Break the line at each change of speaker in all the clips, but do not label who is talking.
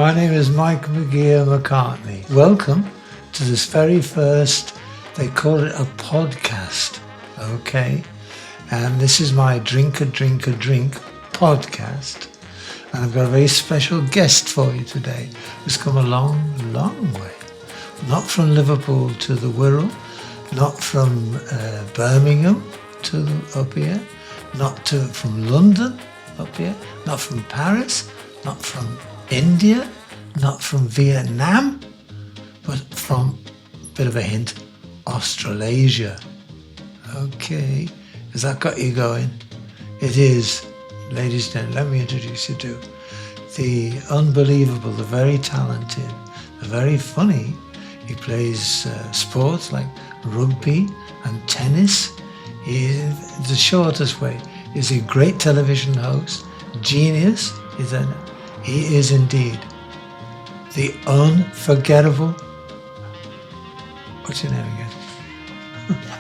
My name is McGear McCartney. Welcome to this very first, they call it a podcast, okay? And this is my Drink a Drink podcast. And I've got a very special guest for you today who's come a long, long way. Not from Liverpool to the Wirral, not from Birmingham to up here, from London up here, not from Paris, not from India, not from Vietnam, but from, a bit of a hint, Australasia. Okay, has that got you going? It is. Ladies and gentlemen, let me introduce you to the unbelievable, the very talented, the very funny. He plays sports like rugby and tennis. The shortest way. He's a great television host, genius. He is indeed the unforgettable. What's your name again?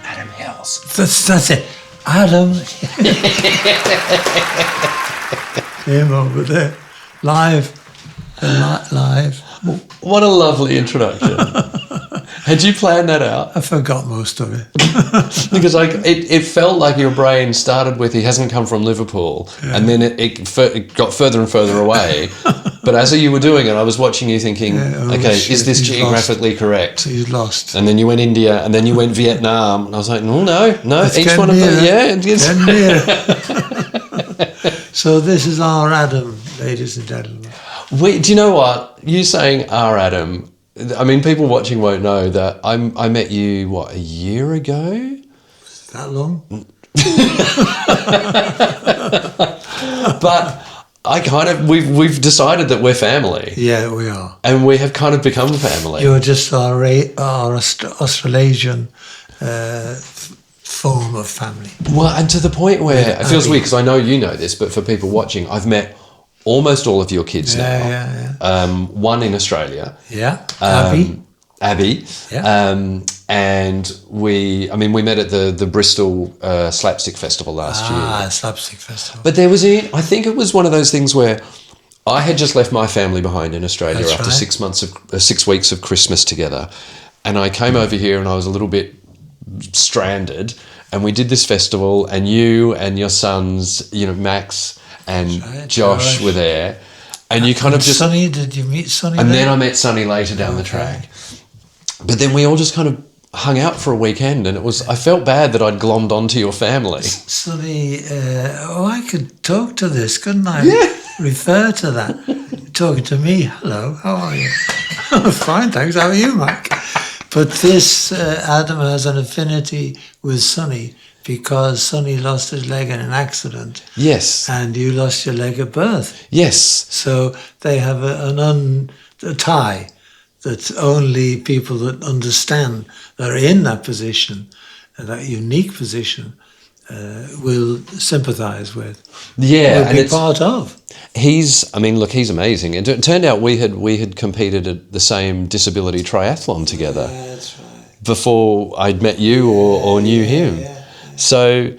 Adam Hills.
That's it. Adam. Him over there. Live.
What a lovely introduction. Had you planned that out?
I forgot most of it.
Because it felt like your brain started with he hasn't come from Liverpool, and then it got further and further away. But as you were doing it, I was watching you thinking, is this geographically correct?
So he's lost.
And then you went India, and then you went Vietnam, and I was like, no,
it's
each one of them,
So this is our Adam, ladies and gentlemen.
Do you know what? You saying our Adam, I mean, people watching won't know that I met you, a year ago?
Is that long?
But we've decided that we're family.
Yeah, we are.
And we have kind of become family.
You're just our Australasian form of family.
Well, and to the point where it feels weird, because I know you know this, but for people watching, I've met almost all of your kids now.
Yeah.
One in Australia.
Yeah. Abby.
Yeah. And we met at the Bristol Slapstick Festival last year.
Slapstick Festival.
But I think it was one of those things where I had just left my family behind in Australia after 6 weeks of Christmas together. And I came over here and I was a little bit stranded. And we did this festival, and you and your sons, Max and Josh were there. And you kind of just...
Sonny, did you meet Sonny
And
there?
then I met Sonny later down the track. But then we all just kind of hung out for a weekend, and I felt bad that I'd glommed onto your family.
Sonny, I could talk to this, couldn't I?
Yeah.
Refer to that. Talking to me, hello, how are you? Fine, thanks, how are you, Mike? But this, Adam has an affinity with Sonny because Sonny lost his leg in an accident.
Yes.
And you lost your leg at birth.
Yes.
So they have a tie that only people that understand, that are in that position, that unique position, will sympathise with.
Yeah.
Will be part of.
He's amazing. It turned out we had competed at the same disability triathlon together.
Yeah, that's right.
Before I'd met you or knew him.
Yeah.
So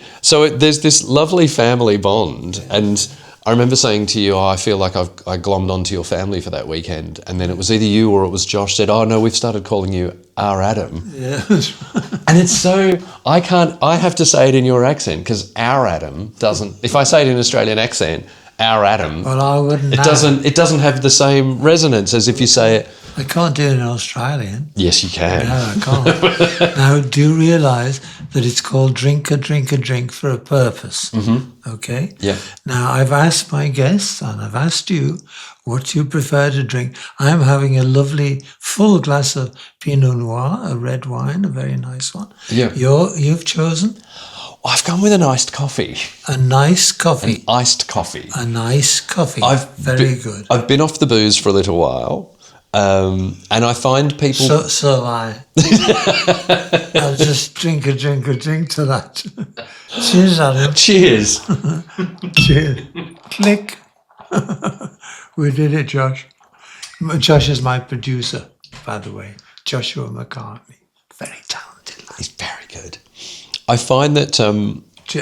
there's this lovely family bond, and I remember saying to you, I feel like I glommed onto your family for that weekend, and then it was either you or it was Josh said, oh no, we've started calling you our Adam.
Yeah, that's right.
And it's so, I have to say it in your accent, because our Adam doesn't, if I say it in an Australian accent, our Adam,
well, I wouldn't.
It doesn't have the same resonance as if you say it.
I can't do it in Australian.
Yes, you can.
No, I can't. Now, do you realise that it's called Drink a Drink for a purpose? Mm-hmm. Okay?
Yeah.
Now, I've asked my guests, and I've asked you, what you prefer to drink. I'm having a lovely full glass of Pinot Noir, a red wine, a very nice one.
Yeah.
You've chosen?
I've gone with an iced coffee.
A nice coffee.
An iced coffee.
A nice coffee. Very good.
I've been off the booze for a little while. And I find people...
So I. I'll just drink to that. Cheers, Adam.
Cheers.
Cheers. Click. We did it, Josh. Josh is my producer, by the way. Joshua McCartney. Very talented lad.
He's very good. I find that...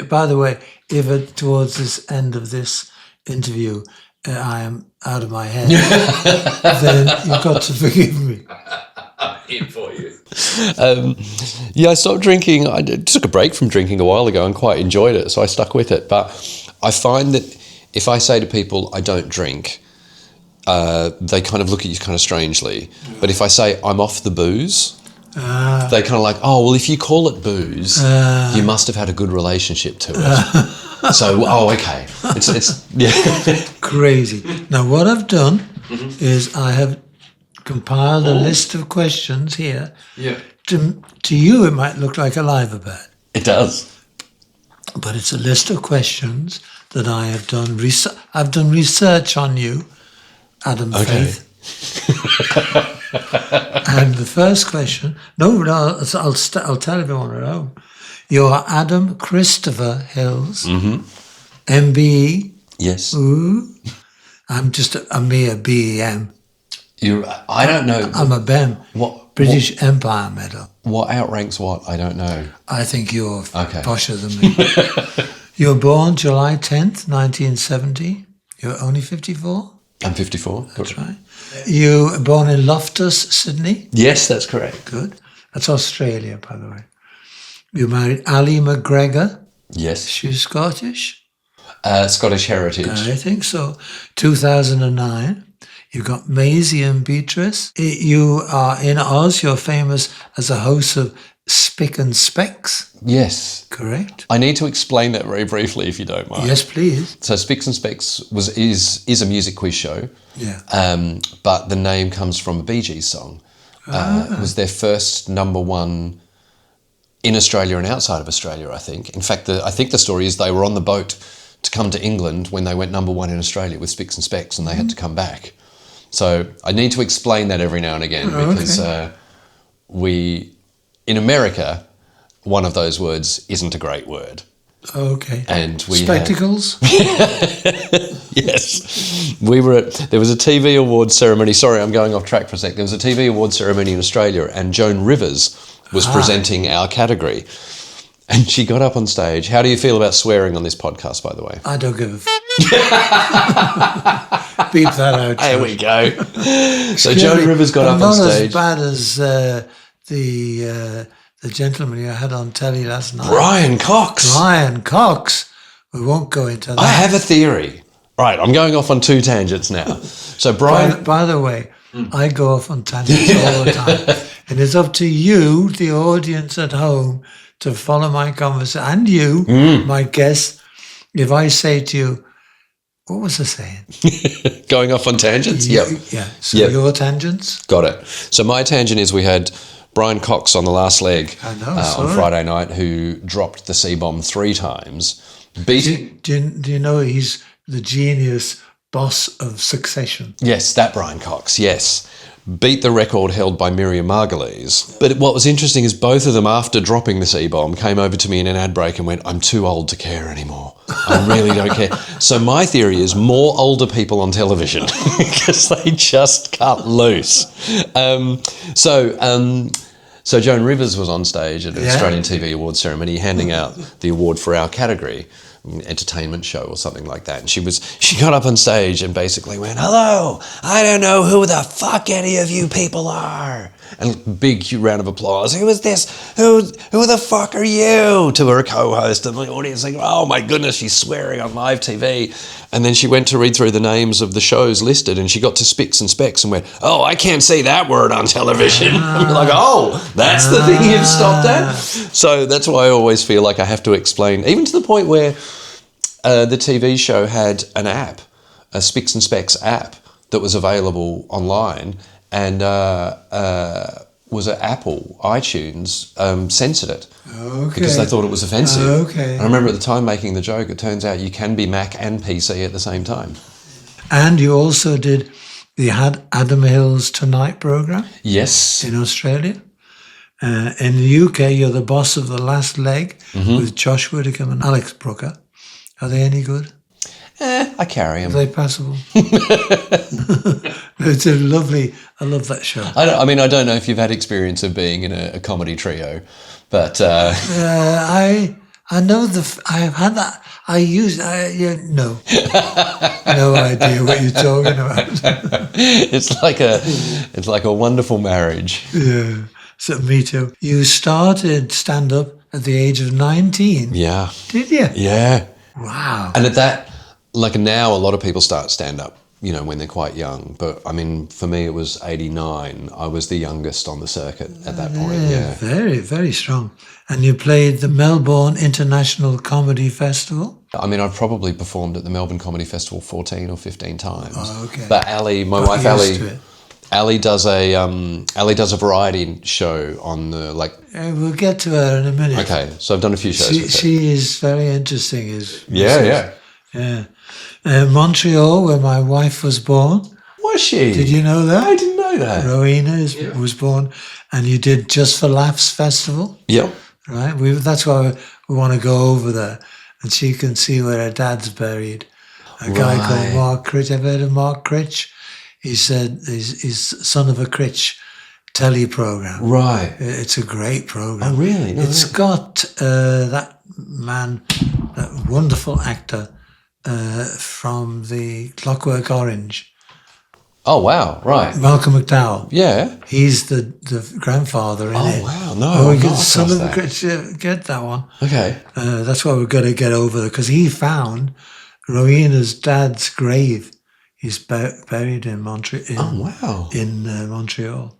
By the way, if towards this end of this interview, I am out of my head, then you've got to forgive me.
I'm here for you. I stopped drinking. I took a break from drinking a while ago and quite enjoyed it, so I stuck with it. But I find that if I say to people I don't drink, they kind of look at you kind of strangely. But if I say I'm off the booze, they kind of like, oh, well, if you call it booze, you must have had a good relationship to it. So, okay. It's yeah.
Crazy. Now, what I've done is I have compiled a list of questions here.
Yeah.
To you, it might look like a liver bird.
It does.
But it's a list of questions that I have done. I've done research on you, Adam Faith. And the first question, I'll tell everyone at home. You're Adam Christopher Hills, MBE.
Yes.
Ooh. I'm just a mere BEM.
I don't know.
I'm a BEM.
What
British Empire Medal.
What outranks what? I don't know.
I think you're
Okay.
posher than me. You were born July 10th, 1970. You're only 54?
I'm 54.
That's right. You were born in Loftus, Sydney?
Yes, that's correct.
Good. That's Australia, by the way. You married Ali McGregor.
Yes.
She's Scottish?
Scottish heritage.
I think so. 2009. You got Maisie and Beatrice. You are in Oz. You're famous as a host of Spick and Specks.
Yes.
Correct.
I need to explain that very briefly, if you don't mind.
Yes, please.
So Spicks and Specks is a music quiz show.
Yeah.
But the name comes from a Bee Gees song. It was their first number one in Australia and outside of Australia, I think. In fact, I think the story is they were on the boat to come to England when they went number one in Australia with Spicks and Specks, and they had to come back. So I need to explain that every now and again because in America, one of those words isn't a great word.
Okay.
And we
Spectacles?
Yes. There was a TV award ceremony. Sorry, I'm going off track for a sec. There was a TV award ceremony in Australia and Joan Rivers was presenting our category. And she got up on stage. How do you feel about swearing on this podcast, by the way?
I don't give a beep that out.
There we go. So Joan Rivers got up on stage.
Not as bad as the gentleman you had on telly last night.
Brian Cox.
Brian Cox. We won't go into that.
I have a theory. Right, I'm going off on two tangents now. So Brian...
By the way, I go off on tangents all the time. And it's up to you, the audience at home, to follow my conversation. And you, my guest, if I say to you, what was I saying?
Going off on tangents? Yep.
Yeah. So your tangents?
Got it. So my tangent is we had Brian Cox on the last leg on Friday night who dropped the C-bomb 3 times.
Do you know he's the genius boss of Succession?
Yes, that Brian Cox, yes. Beat the record held by Miriam Margolyes. But what was interesting is both of them, after dropping the C-bomb, came over to me in an ad break and went, I'm too old to care anymore. I really don't care. So my theory is more older people on television because they just cut loose. So Joan Rivers was on stage at an Australian TV Awards ceremony handing out the award for our category, entertainment show or something like that. And she got up on stage and basically went, hello, I don't know who the fuck any of you people are. And big round of applause. Who is this? Who the fuck are you? To her co-host and the audience saying, oh my goodness, she's swearing on live TV. And then she went to read through the names of the shows listed and she got to Spicks and Specks and went, oh, I can't say that word on television. I'm like, oh, that's the thing you've stopped at? So that's why I always feel like I have to explain, even to the point where the TV show had an app, a Spicks and Specks app that was available online and was at Apple, iTunes, censored it because they thought it was offensive. I remember at the time making the joke, it turns out you can be Mac and PC at the same time.
And you also did the Adam Hills Tonight programme?
Yes.
In Australia. In the UK, you're the boss of The Last Leg with Josh Widdicombe and Alex Brooker. Are they any good?
I carry them.
Are they passable? It's a lovely, I love that show.
I don't know if you've had experience of being in a comedy trio, but...
I know I've had that. No. No idea what you're talking about.
It's like a wonderful marriage.
Yeah. So me too. You started stand-up at the age of 19.
Yeah.
Did you?
Yeah.
Wow.
And at that, like now, a lot of people start stand-up, when they're quite young. But I mean, for me, it was 89. I was the youngest on the circuit at that point. Yeah.
Very, very strong. And you played the Melbourne International Comedy Festival?
I mean, I've probably performed at the Melbourne Comedy Festival 14 or 15 times.
Oh, okay.
But Ali, my wife Ali does a variety show on the
We'll get to her in a minute.
Okay, so I've done a few shows with her.
She is very interesting.
Yeah.
Montreal, where my wife was born.
Was she?
Did you know that?
I didn't know that.
Rowena was born, and you did Just for Laughs Festival.
Yep.
Right. That's why we want to go over there, and she can see where her dad's buried. A guy called Mark Critch. Have you heard of Mark Critch? He said he's son of a Critch telly program.
Right.
It's a great program.
Oh, really? No,
it's got that man, that wonderful actor from the Clockwork Orange.
Oh, wow. Right.
Malcolm McDowell.
Yeah.
He's the grandfather in it.
Oh, wow. No.
Oh, son of a Critch. Get that one.
Okay.
That's why we've got to get over there, because he found Rowena's dad's grave. He's buried in Montreal. In Montreal.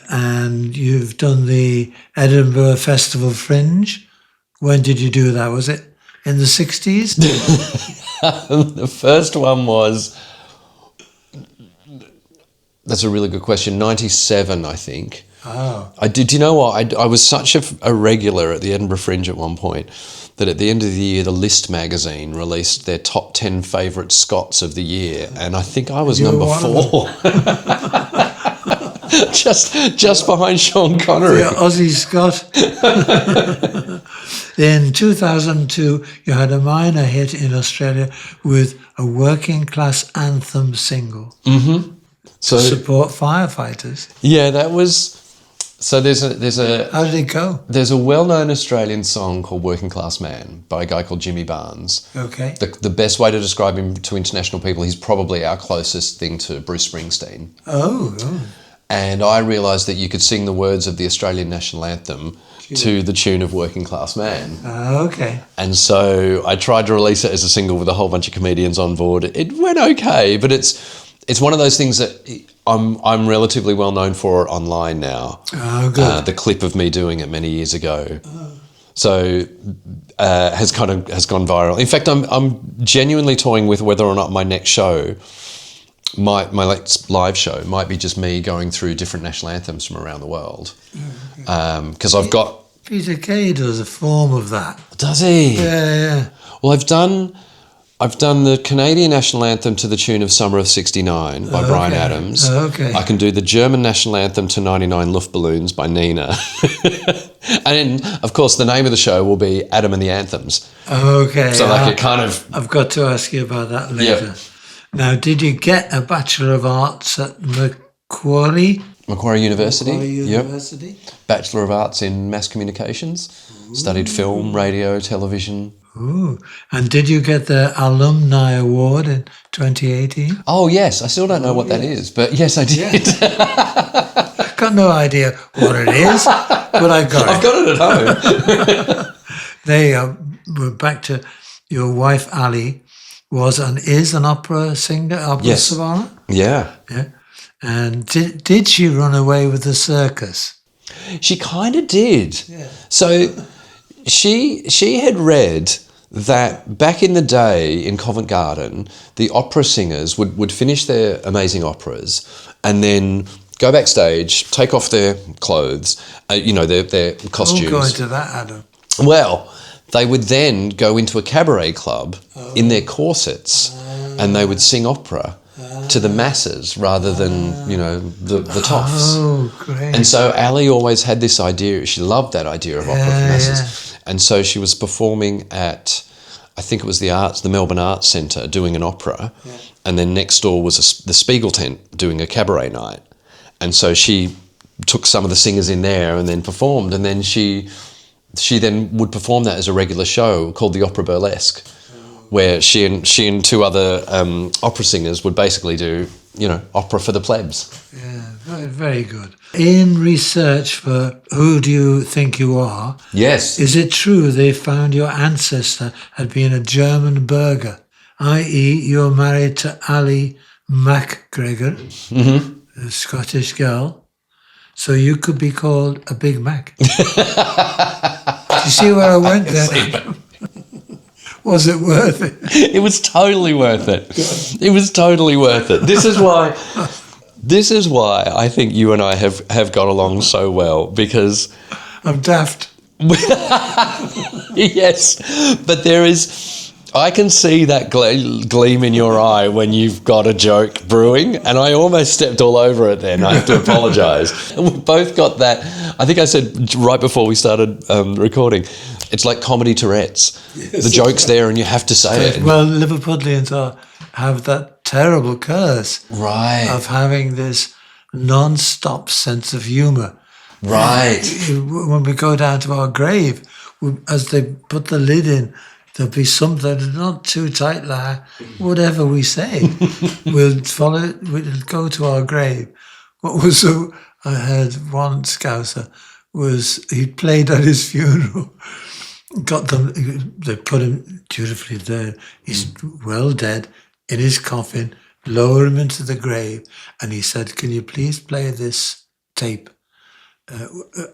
And you've done the Edinburgh Festival Fringe. When did you do that? Was it in the 60s?
The first one was... That's a really good question. 97, I think.
Oh.
Do you know what? I was such a regular at the Edinburgh Fringe at one point that at the end of the year, the List magazine released their top 10 favourite Scots of the year, and I think I was number 4. just behind Sean Connery.
Yeah, Aussie Scott. In 2002, you had a minor hit in Australia with a working class anthem single.
Mm-hmm. So,
to support firefighters.
Yeah, that was... So there's a...
How did it go?
There's a well-known Australian song called Working Class Man by a guy called Jimmy Barnes.
Okay.
The best way to describe him to international people, he's probably our closest thing to Bruce Springsteen.
Oh.
And I realised that you could sing the words of the Australian national anthem to the tune of Working Class Man.
Okay.
And so I tried to release it as a single with a whole bunch of comedians on board. It went okay, but it's one of those things that I'm relatively well known for it online now.
Oh, good.
The clip of me doing it many years ago. So has gone viral. In fact, I'm genuinely toying with whether or not my next show, my next live show, might be just me going through different national anthems from around the world. Because I've got...
Peter Kay does a form of that.
Does he?
Yeah.
Well, I've done the Canadian national anthem to the tune of Summer of 69 by Bryan Adams.
Okay.
I can do the German national anthem to 99 Luftballons by Nina. And, of course, the name of the show will be Adam and the Anthems.
Okay.
So, it kind of...
I've got to ask you about that later.
Yep.
Now, did you get a Bachelor of Arts at Macquarie
University?
University?
Yep. Bachelor of Arts in Mass Communications. Ooh. Studied film, radio, television.
Ooh. And did you get the Alumni Award in 2018?
Oh, yes. I still don't know what that is, but yes, I did.
Yeah. I've got no idea what it is, but I got it.
I've got it at home.
There you go. We're back to your wife, Ali, was and is an opera singer, opera soprano?
Yeah.
Yeah. And did she run away with the circus?
She kind of did.
Yeah.
So she had read that back in the day in Covent Garden, the opera singers would finish their amazing operas and then go backstage, take off their clothes, their costumes.
We'll go into that, Adam.
Well, they would then go into a cabaret club in their corsets and they would sing opera to the masses rather than, the toffs.
Oh, great.
And so Ali always had this idea, she loved that idea of opera for masses. Yeah. And so she was performing at, I think it was the Melbourne Arts Centre doing an opera. Yeah. And then next door was the Spiegel tent doing a cabaret night. And so she took some of the singers in there and then performed. And then she then would perform that as a regular show called the Opera Burlesque. where she and two other opera singers would basically do, opera for the plebs.
Yeah, very, very good. In research for Who Do You Think You Are?
Yes.
Is it true they found your ancestor had been a German burgher, i.e. you're married to Ali McGregor, a Scottish girl, so you could be called a Big Mac? Do you see where I went there? Was it worth it?
It was totally worth it. It was totally worth it. This is why I think you and I have got along so well, because
I'm daft.
Yes, but I can see that gleam in your eye when you've got a joke brewing, and I almost stepped all over it then. I have to apologise. We've both got that. I think I said right before we started recording, it's like comedy Tourette's. Yes, the joke's there and you have to say it.
Well, Liverpudlians have that terrible curse of having this non-stop sense of humour.
Right.
When we go down to our grave, as they put the lid in, there'll be something not too tight, whatever we say. We'll follow it, we'll go to our grave. I heard one Scouser he played at his funeral. They put him dutifully there. He's well dead, in his coffin, lower him into the grave, and he said, "Can you please play this tape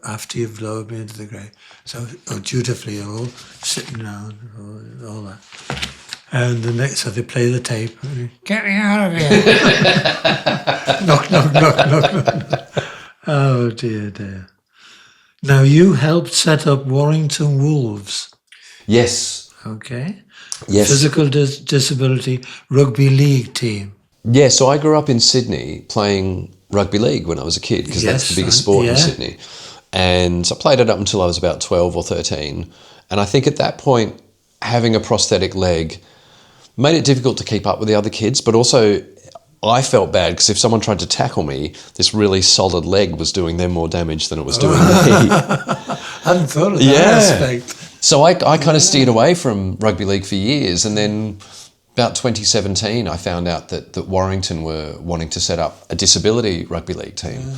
after you've lowered me into the grave?" So dutifully, all sitting down, all that. And so they play the tape. "Get me out of here!" Knock, knock, knock, knock, knock. Oh dear. Now, you helped set up Warrington Wolves.
Yes.
Okay.
Yes.
Physical Disability Rugby League team.
Yeah, so I grew up in Sydney playing rugby league when I was a kid, because that's the biggest sport in Sydney. And so I played it up until I was about 12 or 13. And I think at that point, having a prosthetic leg made it difficult to keep up with the other kids, but also I felt bad because if someone tried to tackle me, this really solid leg was doing them more damage than it was doing me.
I hadn't thought of that aspect.
So I kind of steered away from rugby league for years, and then about 2017 I found out that Warrington were wanting to set up a disability rugby league team.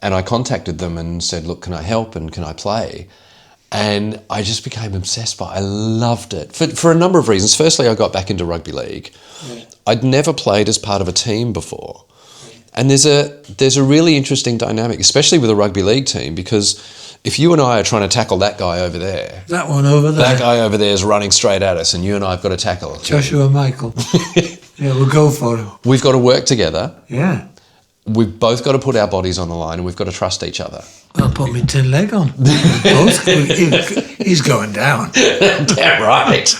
And I contacted them and said, "Look, can I help and can I play?" And I just became obsessed by it. I loved it for a number of reasons. Firstly, I got back into rugby league. Yeah. I'd never played as part of a team before. And there's a really interesting dynamic, especially with a rugby league team, because if you and I are trying to tackle that guy over there,
that one over there,
that guy over there is running straight at us, and you and I have got to tackle
Joshua Michael. Yeah, we'll go for him.
We've got to work together.
Yeah.
We've both got to put our bodies on the line, and we've got to trust each other.
I'll put my tin leg on. He's going down.
Damn right.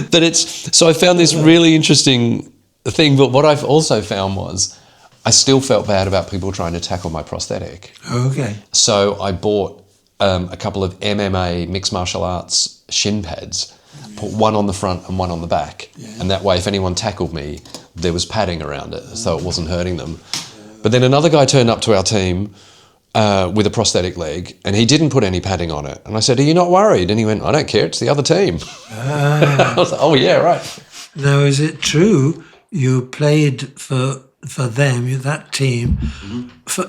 But so I found this really interesting thing, but what I've also found was I still felt bad about people trying to tackle my prosthetic.
Okay.
So I bought a couple of MMA mixed martial arts shin pads, put one on the front and one on the back. Yeah. And that way, if anyone tackled me, there was padding around it, so it wasn't hurting them. But then another guy turned up to our team with a prosthetic leg, and he didn't put any padding on it. And I said, "Are you not worried?" And he went, "I don't care, it's the other team." I was like, "Oh yeah, right."
Now, is it true you played for them, that team,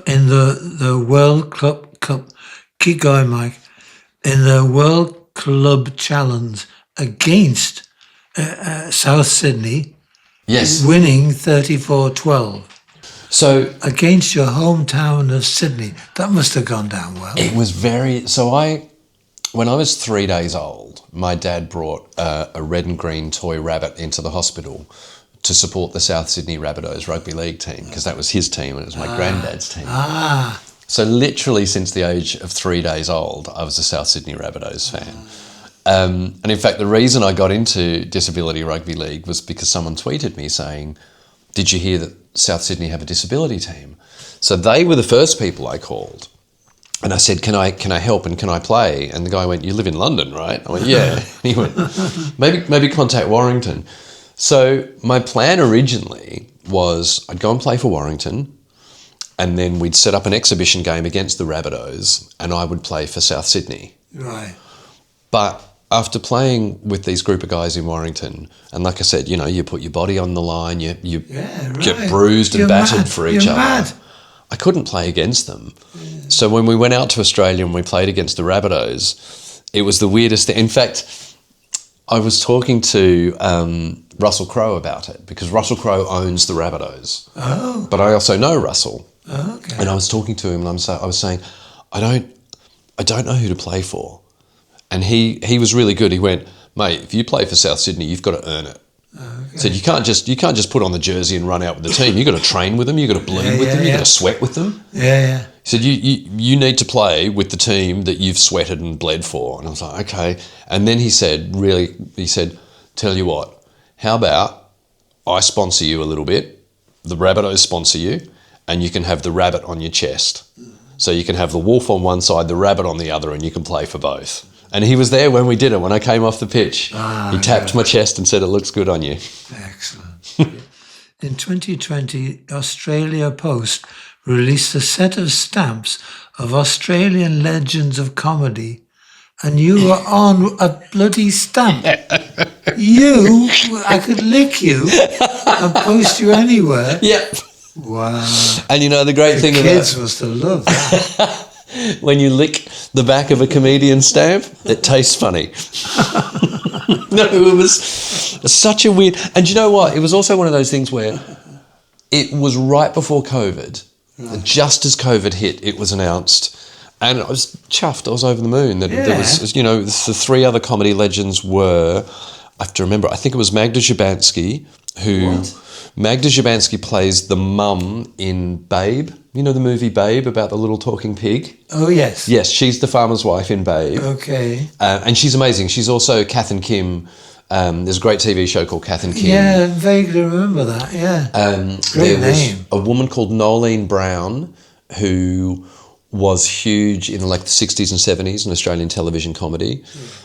in the World Cup, keep going, Mike, in the World Club Challenge against South Sydney,
yes,
winning 34-12.
So
against your hometown of Sydney, that must have gone down well.
It was when I was 3 days old, my dad brought a red and green toy rabbit into the hospital to support the South Sydney Rabbitohs rugby league team, because that was his team and it was my granddad's team. So literally since the age of 3 days old, I was a South Sydney Rabbitohs fan. And in fact, the reason I got into Disability Rugby League was because someone tweeted me saying, "Did you hear that South Sydney have a disability team?" So they were the first people I called. And I said, can I help and can I play? And the guy went, "You live in London, right?" I went, "Yeah." And he went, maybe contact Warrington. So my plan originally was I'd go and play for Warrington, and then we'd set up an exhibition game against the Rabbitohs, and I would play for South Sydney.
Right.
But after playing with these group of guys in Warrington, and like I said, you know, you put your body on the line, you get bruised and battered for each other. Mad. I couldn't play against them. Yeah. So when we went out to Australia and we played against the Rabbitohs, it was the weirdest thing. In fact, I was talking to Russell Crowe about it, because Russell Crowe owns the Rabbitohs. Oh. But I also know Russell. Oh, okay. And I was talking to him and I was saying, I don't know who to play for. And he was really good. He went, mate, if you play for South Sydney, you've got to earn it. Okay. Said you can't just put on the jersey and run out with the team. You've got to train with them. You've got to bleed with them. You've got to sweat with them.
Yeah.
He said you need to play with the team that you've sweated and bled for. And I was like, okay. And then he said, tell you what, how about I sponsor you a little bit, the Rabbitohs sponsor you, and you can have the rabbit on your chest. So you can have the wolf on one side, the rabbit on the other, and you can play for both. And he was there when we did it, when I came off the pitch. He tapped my chest and said, it looks good on you.
Excellent. In 2020, Australia Post released a set of stamps of Australian legends of comedy, and you were on a bloody stamp. I could lick you and post you anywhere.
Yep.
Wow.
And you know, the great thing about
kids must have loved that.
When you lick the back of a comedian stamp, it tastes funny. No, it was such a weird... And you know what? It was also one of those things where it was right before COVID. Right. Just as COVID hit, it was announced. And I was chuffed. I was over the moon. That there was, you know, the three other comedy legends were... I have to remember, I think it was Magda Szubanski, who... What? Magda Szubanski plays the mum in Babe. You know the movie Babe about the little talking pig?
Oh, yes.
Yes, she's the farmer's wife in Babe.
Okay.
And she's amazing. She's also Kath and Kim. There's a great TV show called Kath and Kim.
Yeah, I vaguely remember that, yeah. Great name.
Was a woman called Nolene Brown who was huge in like the 60s and 70s in Australian television comedy.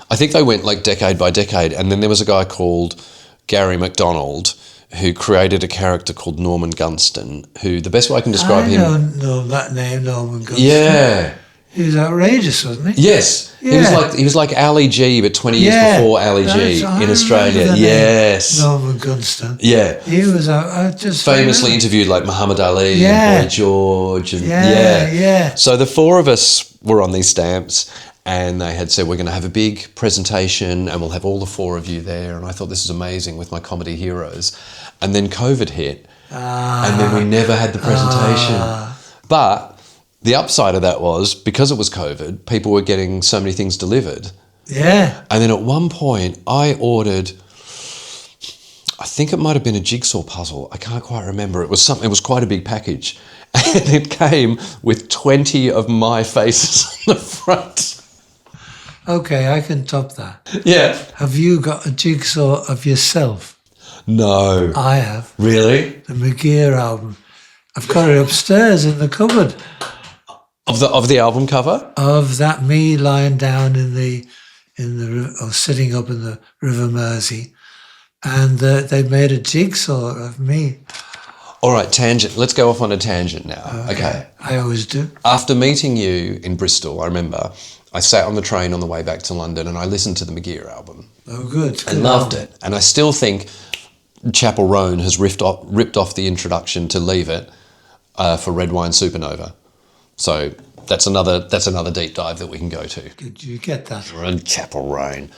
I think they went like decade by decade. And then there was a guy called Gary McDonald who created a character called Norman Gunston, who, the best way I can describe him... I
don't know that name, Norman Gunston.
Yeah.
He was outrageous, wasn't he?
Yes. Yeah. He was like Ali G, but 20 years before Ali G in Australia. Yes.
Norman Gunston.
Yeah.
He was just...
Famously interviewed like Muhammad Ali and Boy George. And,
yeah.
So the four of us were on these stamps, and they had said, we're going to have a big presentation and we'll have all the four of you there. And I thought, this is amazing with my comedy heroes. And then COVID hit, and then we never had the presentation. But the upside of that was, because it was COVID, people were getting so many things delivered.
Yeah.
And then at one point, I ordered, I think it might have been a jigsaw puzzle. I can't quite remember. It was something. It was quite a big package. And it came with 20 of my faces on the front.
Okay, I can top that.
Yeah.
Have you got a jigsaw of yourself?
No.
I have.
Really?
The McGear album. I've got it upstairs in the cupboard.
Of the album cover?
Of that, me lying down or sitting up in the River Mersey, and they made a jigsaw of me.
All right, tangent. Let's go off on a tangent now. Okay.
I always do.
After meeting you in Bristol, I remember I sat on the train on the way back to London and I listened to the McGear album.
Oh, good.
And loved it. And I still think Chappell Roan has ripped off the introduction to Leave It for Red Wine Supernova. So that's another deep dive that we can go to.
Did you get that?
Chappell Roan.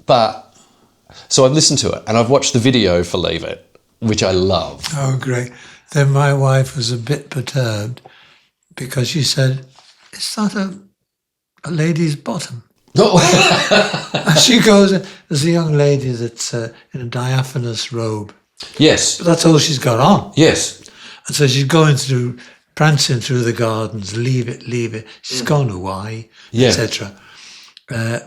But so I've listened to it and I've watched the video for Leave It, which I love.
Oh, great. Then my wife was a bit perturbed because she said, "Is that a lady's bottom?" And she goes, there's a young lady that's in a diaphanous robe.
Yes.
But that's all she's got on.
Yes.
And so she's prancing through the gardens, leave it. She's gone to Hawaii, etc.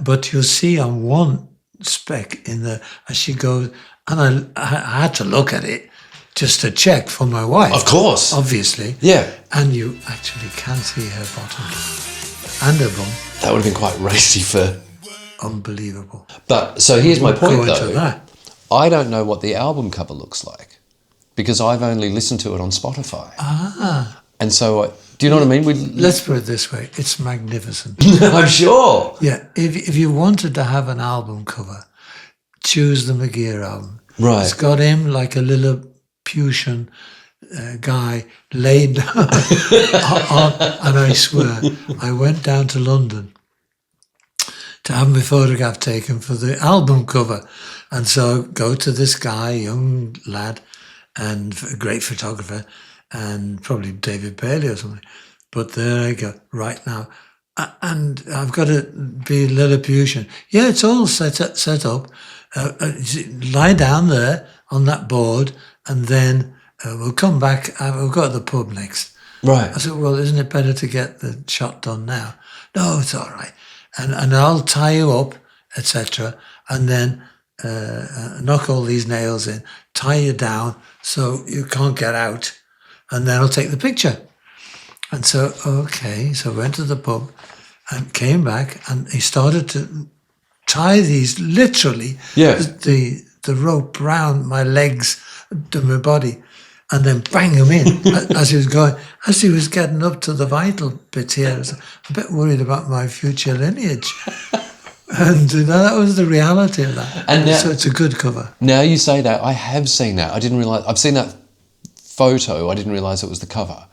But you'll see on one speck as she goes, and I had to look at it just to check for my wife.
Of course.
Obviously.
Yeah.
And you actually can see her bottom and her bum.
That would have been quite racy for...
Unbelievable.
But, so here's my point though.
That.
I don't know what the album cover looks like because I've only listened to it on Spotify.
Ah.
And so Do you know what I mean?
Let's put it this way. It's magnificent.
I'm sure.
Yeah. If you wanted to have an album cover, choose the McGear album.
Right.
It's got him like a Lilliputian guy laid down and I swear, I went down to London to have my photograph taken for the album cover. And so go to this guy, young lad, and a great photographer, and probably David Bailey or something. But there I go, right now. And I've got to be Lilliputian. Yeah, it's all set up. Lie down there on that board, and then we'll come back. We'll go to the pub next.
Right.
I said, well, isn't it better to get the shot done now? No, it's all right. And I'll tie you up, etc. And then knock all these nails in, tie you down so you can't get out. And then I'll take the picture. And so, okay, so I went to the pub and came back, and he started to tie these, literally, the rope round my legs to my body, and then bang him in as he was going. As he was getting up to the vital bit here, I was a bit worried about my future lineage. And that was the reality of that. And now, so it's a good cover.
Now you say that, I have seen that. I didn't realise. I've seen that photo. I didn't realise it was the cover.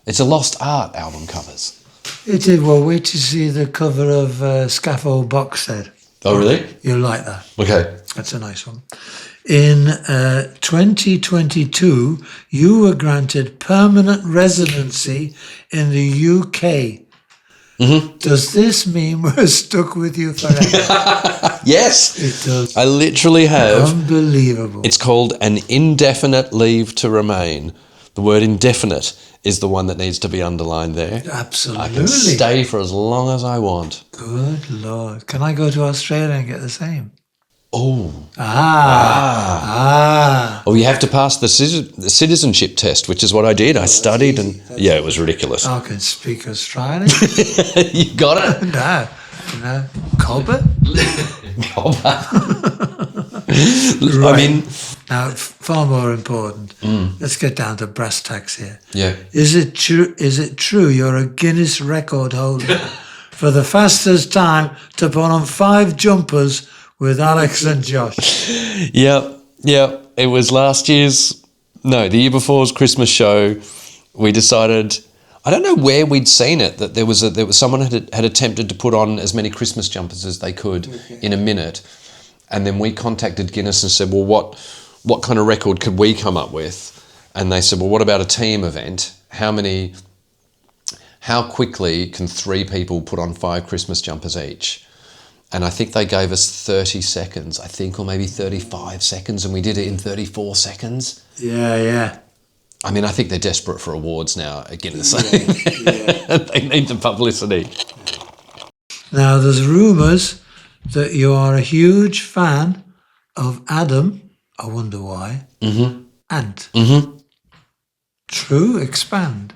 It's a lost art, album covers.
It is. Well, wait to see the cover of Scaffold Box Set.
Oh, really?
You'll like that.
Okay.
That's a nice one. In 2022, you were granted permanent residency in the UK. Mm-hmm. Does this mean we're stuck with you forever?
Yes.
It does.
I literally have.
Unbelievable.
It's called an indefinite leave to remain. The word indefinite is the one that needs to be underlined there.
Absolutely.
I can stay for as long as I want.
Good Lord. Can I go to Australia and get the same?
Oh. Oh, you have to pass the citizenship test, which is what I did. I studied and... Yeah, it was ridiculous.
I can speak Australian.
You got it?
No. Cobber?
Right. I mean...
Now, far more important. Let's get down to brass tacks here.
Yeah.
Is it true you're a Guinness record holder for the fastest time to put on 5 jumpers with Alex and Josh?
Yeah. It was the year before's Christmas show. We decided, I don't know where we'd seen it, that there was someone had attempted to put on as many Christmas jumpers as they could in a minute. And then we contacted Guinness and said, well, what kind of record could we come up with? And they said, well, what about a team event? How quickly can 3 people put on 5 Christmas jumpers each? And I think they gave us 30 seconds, or maybe 35 seconds, and we did it in 34 seconds.
Yeah.
I mean, I think they're desperate for awards now at Guinness. Yeah. They need the publicity.
Now, there's rumours that you are a huge fan of Adam, I wonder why, Ant. Mm-hmm. True? Expand.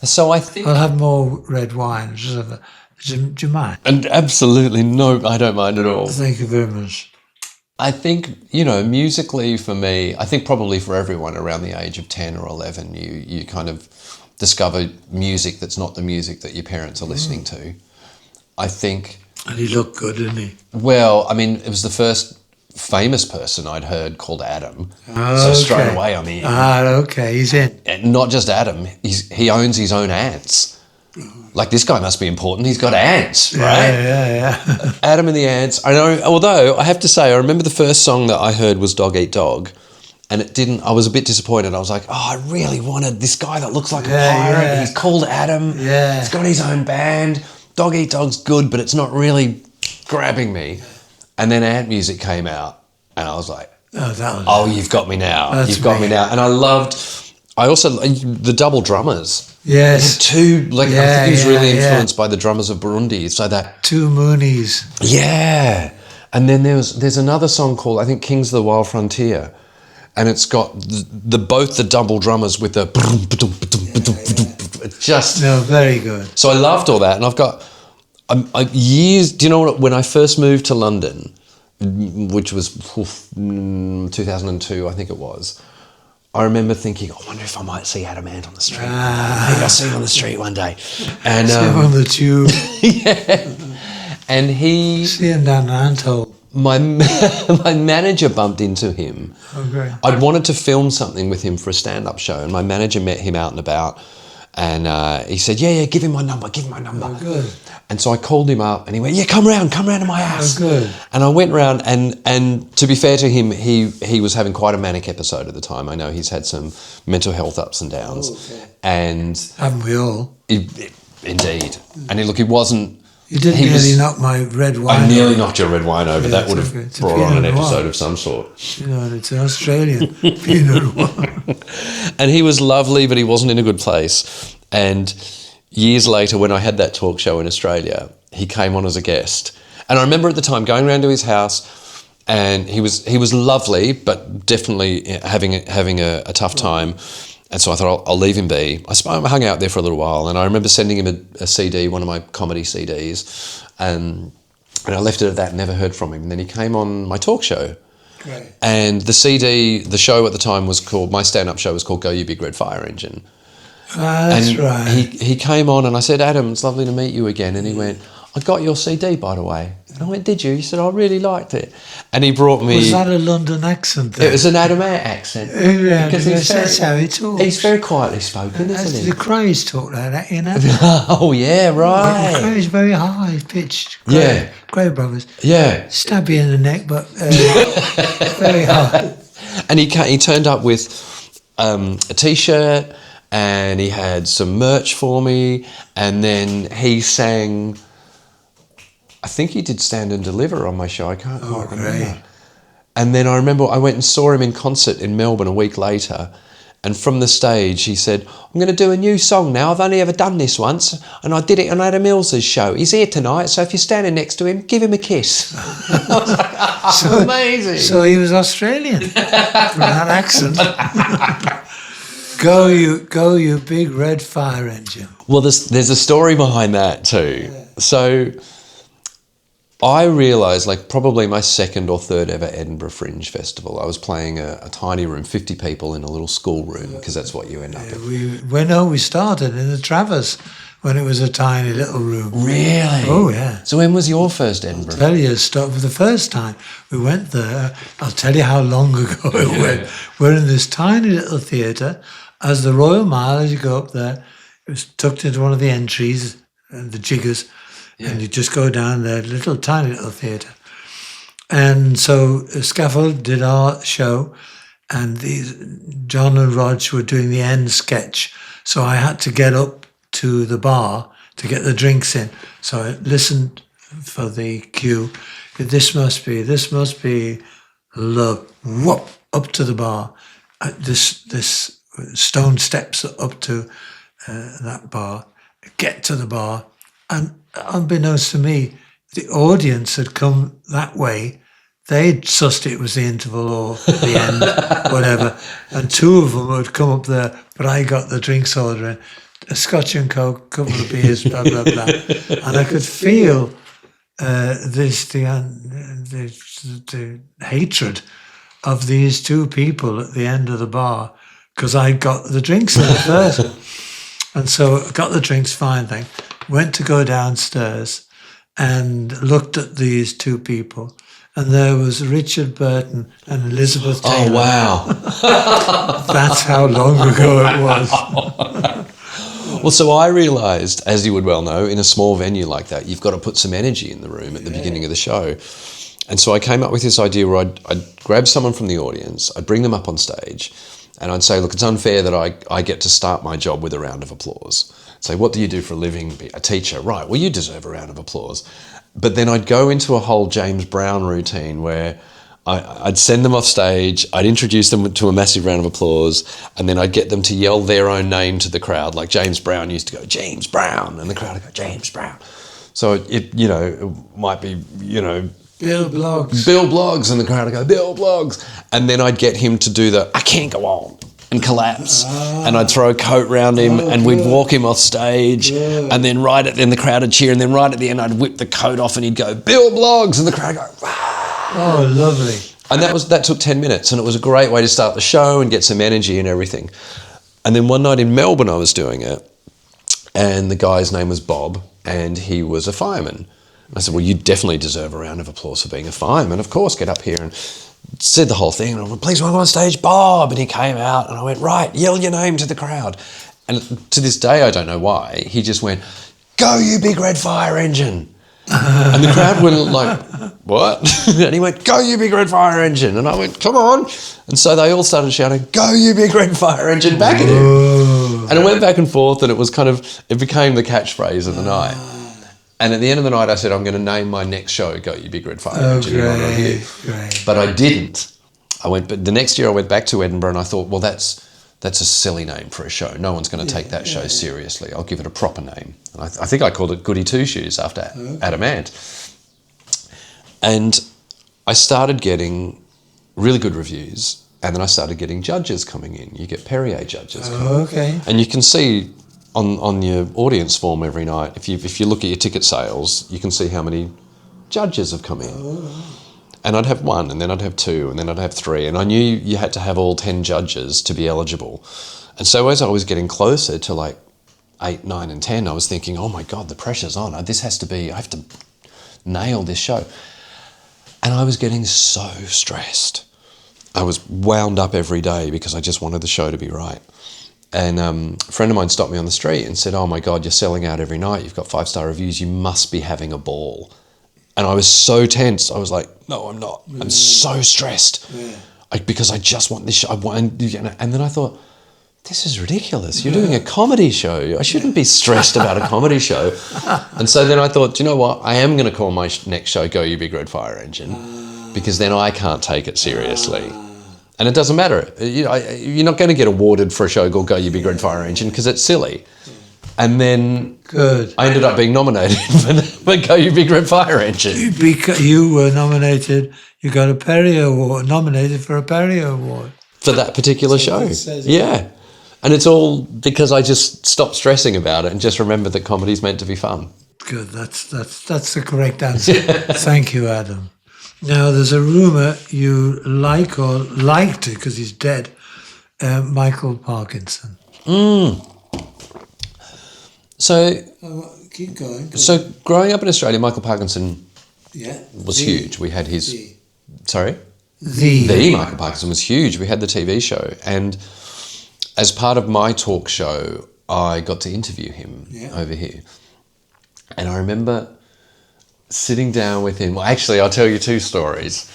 So I think...
I'll have more red wine. Do you mind?
And absolutely no, I don't mind at all.
Thank you very much.
I think, musically for me, I think probably for everyone around the age of 10 or 11, you kind of discover music that's not the music that your parents are listening to. I think...
And he looked good, didn't he?
Well, I mean, it was the first famous person I'd heard called Adam.
Oh,
so straight away I'm in.
Okay, he's in.
And not just Adam, he owns his own ants. Like, this guy must be important. He's got ants, right?
Yeah.
Adam and the Ants. I know, although I have to say, I remember the first song that I heard was Dog Eat Dog. And I was a bit disappointed. I was like, I really wanted this guy that looks like a pirate. Yeah. He's called Adam. Yeah. He's got his own band. Dog Eat Dog's good, but it's not really grabbing me. And then Ant Music came out, and I was like, you've got me now. You've got me now. And I also, the double drummers.
Yes.
I think he was really influenced by the drummers of Burundi. So that...
2 Moonies.
Yeah. And then there's another song called, I think, Kings of the Wild Frontier. And it's got both the double drummers with the... Just...
No, very good.
So I loved all that. And I've got years... Do you know what? When I first moved to London, which was 2002, I think it was, I remember thinking, I wonder if I might see Adam Ant on the street. Maybe I'll see him on the street one day. And
see him on the tube.
yeah. And he...
See him down an anthole.
My manager bumped into him.
Okay.
I'd wanted to film something with him for a stand-up show, and my manager met him out and about, and he said, yeah, give him my number.
Oh, good.
And so I called him up, and he went, yeah, come round to my house.
Oh, good.
And I went round, and to be fair to him, he was having quite a manic episode at the time. I know he's had some mental health ups and downs.
Oh, okay.
And...
Haven't we all?
Indeed. And he wasn't...
You didn't nearly knock my red wine
I nearly knocked your red wine over.
Yeah,
that would have brought on an episode of some sort.
You know, it's an Australian Pinot Noir.
And he was lovely, but he wasn't in a good place. And years later, when I had that talk show in Australia, he came on as a guest. And I remember at the time going around to his house, and he was lovely, but definitely having a tough time. And so I thought, I'll leave him be. I hung out there for a little while, and I remember sending him a CD, one of my comedy CDs, and I left it at that, never heard from him. And then he came on my talk show.
Great.
And the show at the time was called, my stand-up show was called Go You Big Red Fire Engine.
That's
and
right.
He came on, and I said, Adam, it's lovely to meet you again. And he went, I got your CD, by the way. And I went, did you? He said, I really liked it. And he brought me...
Was that a London accent then?
It was an Adam Ant accent.
Yeah,
because
that's how he talks.
He's very quietly spoken, isn't he?
The Crays talk like that, you know?
Oh, yeah,
The
right.
Crays very high pitched.
Yeah.
Cray brothers.
Yeah.
Stab you in the neck, but very high.
And he turned up with a T-shirt, and he had some merch for me, and then he sang... I think he did Stand and Deliver on my show. I can't quite remember.
Great.
And then I remember I went and saw him in concert in Melbourne a week later. And from the stage, he said, I'm going to do a new song now. I've only ever done this once. And I did it on Adam Mills's show. He's here tonight, so if you're standing next to him, give him a kiss. I was like, oh, amazing.
So he was Australian from that accent. Go you big red fire engine.
Well, there's a story behind that too. Yeah. So... I realised, like, probably my second or third ever Edinburgh Fringe Festival, I was playing a tiny room, 50 people in a little school room, because that's what you end up in.
We started in the Travers when it was a tiny little room.
Really?
Oh, yeah.
So when was your first Edinburgh?
I'll tell you, for the first time we went there, I'll tell you how long ago it went. We're in this tiny little theatre. As the Royal Mile, as you go up there, it was tucked into one of the entries, and the jiggers. Yeah. And you just go down there, tiny little theatre. And so Scaffold did our show, and John and Rog were doing the end sketch. So I had to get up to the bar to get the drinks in. So I listened for the cue. This must be love. Whoop, up to the bar. This stone steps up to that bar. Get to the bar. And unbeknownst to me, the audience had come that way. They'd sussed it was the interval or the end, whatever. And two of them had come up there, but I got the drinks order in. A Scotch and Coke, couple of beers, blah, blah, blah. And I could feel the hatred of these two people at the end of the bar, because I got the drinks in first. And so I got the drinks, fine thing. Went to go downstairs and looked at these two people, and there was Richard Burton and Elizabeth Taylor.
Oh, wow.
That's how long ago it was.
Well, so I realised, as you would well know, in a small venue like that, you've got to put some energy in the room at the beginning of the show. And so I came up with this idea where I'd grab someone from the audience, I'd bring them up on stage, and I'd say, look, it's unfair that I get to start my job with a round of applause. Say, what do you do for a living? A teacher. Right, well, you deserve a round of applause. But then I'd go into a whole James Brown routine where I'd send them off stage, I'd introduce them to a massive round of applause, and then I'd get them to yell their own name to the crowd. Like James Brown used to go, James Brown, and the crowd would go, James Brown. So it might be,
Bill Bloggs.
Bill Bloggs, and the crowd would go, Bill Bloggs. And then I'd get him to do the, I can't go on, and collapse. And I'd throw a coat round him, and we'd walk him off stage, and then then the crowd would cheer, and then right at the end I'd whip the coat off and he'd go, Bill Bloggs, and the crowd would go, wow.
Oh, lovely.
And that took 10 minutes, and it was a great way to start the show and get some energy and everything. And then one night in Melbourne, I was doing it, and the guy's name was Bob, and he was a fireman. I said, well, you definitely deserve a round of applause for being a fireman. Of course, get up here, and said the whole thing. And I went, please welcome on stage, Bob. And he came out, and I went, right, yell your name to the crowd. And to this day, I don't know why, he just went, go, you big red fire engine. And the crowd went like, what? And he went, go, you big red fire engine. And I went, come on. And so they all started shouting, go, you big red fire engine, back at him. And it went back and forth, and it was it became the catchphase of the night. And at the end of the night, I said, I'm going to name my next show, Go, You Big Red Fire Engine, in honour of you. But I didn't. But the next year I went back to Edinburgh, and I thought, well, that's a silly name for a show. No one's going to take that show seriously. I'll give it a proper name. And I think I called it Goody Two Shoes after Adam Ant. And I started getting really good reviews, and then I started getting judges coming in. You get Perrier judges coming in. And you can see on your audience form every night, if you look at your ticket sales, you can see how many judges have come in. And I'd have one, and then I'd have two, and then I'd have three. And I knew you had to have all 10 judges to be eligible. And so as I was getting closer to like 8, 9, and 10, I was thinking, oh my God, the pressure's on. I have to nail this show. And I was getting so stressed. I was wound up every day because I just wanted the show to be right. And a friend of mine stopped me on the street and said, oh my God, you're selling out every night. You've got 5-star reviews. You must be having a ball. And I was so tense. I was like, no, I'm not. I'm so stressed because I just want this show. And then I thought, this is ridiculous. You're doing a comedy show. I shouldn't be stressed about a comedy show. And so then I thought, do you know what? I am going to call my next show Go, You Big Red Fire Engine, because then I can't take it seriously. And it doesn't matter. You're not going to get awarded for a show called Go, You Big Red Fire Engine because it's silly. And then I ended up being nominated for Go, You Big Red Fire Engine.
You were nominated, you got a Perrier Award, nominated for a Perrier Award.
For that particular show. Yeah. And it's all because I just stopped stressing about it and just remembered that comedy's meant to be fun.
Good, that's the correct answer. Thank you, Adam. Now, there's a rumour you like or liked, because he's dead, Michael Parkinson.
So,
keep going.
So, growing up in Australia, Michael Parkinson was huge. We had his... Sorry? The Michael Parkinson was huge. We had the TV show. And as part of my talk show, I got to interview him over here. And I remember sitting down with him. Well, actually, I'll tell you two stories.